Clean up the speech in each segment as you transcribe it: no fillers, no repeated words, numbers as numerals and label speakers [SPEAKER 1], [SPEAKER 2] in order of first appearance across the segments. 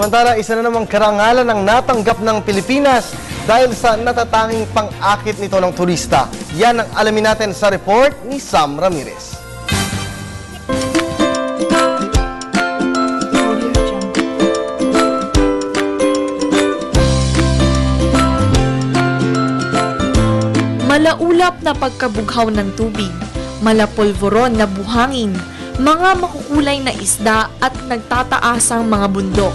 [SPEAKER 1] Samantala, isa na namang karangalan ang natanggap ng Pilipinas dahil sa natatanging pang-akit nito ng turista. Yan ang alamin natin sa report ni Sam Ramirez.
[SPEAKER 2] Malaulap na pagkabughaw ng tubig, malapolvoron na buhangin, mga makukulay na isda at nagtataasang mga bundok.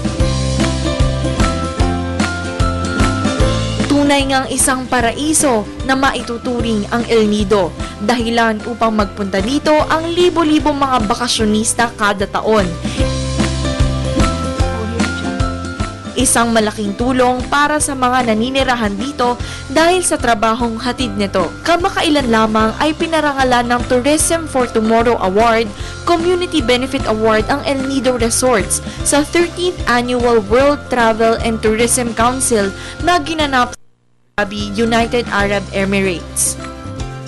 [SPEAKER 2] Tunay ngang isang paraiso na maituturing ang El Nido, dahilan upang magpunta dito ang libo-libong mga bakasyonista kada taon. Isang malaking tulong para sa mga naninirahan dito dahil sa trabahong hatid nito. Kamakailan lamang ay pinarangalan ng Tourism for Tomorrow Award, Community Benefit Award ang El Nido Resorts sa 13th Annual World Travel and Tourism Council na ginanap sa United Arab Emirates.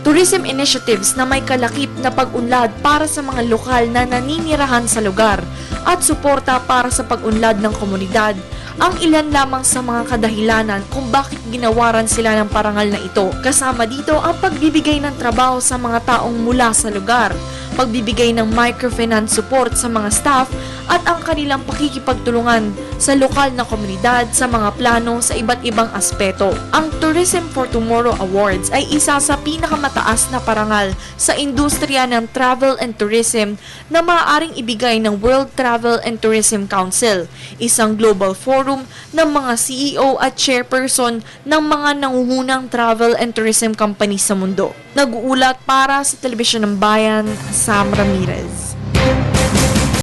[SPEAKER 2] Tourism initiatives na may kalakip na pag-unlad para sa mga lokal na naninirahan sa lugar at suporta para sa pag-unlad ng komunidad ang ilan lamang sa mga kadahilanan kung bakit ginawaran sila ng parangal na ito. Kasama dito ang pagbibigay ng trabaho sa mga taong mula sa lugar, pagbibigay ng microfinance support sa mga staff at ang kanilang pakikipagtulungan sa lokal na komunidad sa mga plano sa iba't ibang aspeto. Ang Tourism for Tomorrow Awards ay isa sa pinakamataas na parangal sa industriya ng travel and tourism na maaaring ibigay ng World Travel and Tourism Council, isang global forum ng mga CEO at chairperson ng mga nangungunang travel and tourism companies sa mundo. Nag-uulat para sa Telebisyon ng Bayan, Sam Ramirez.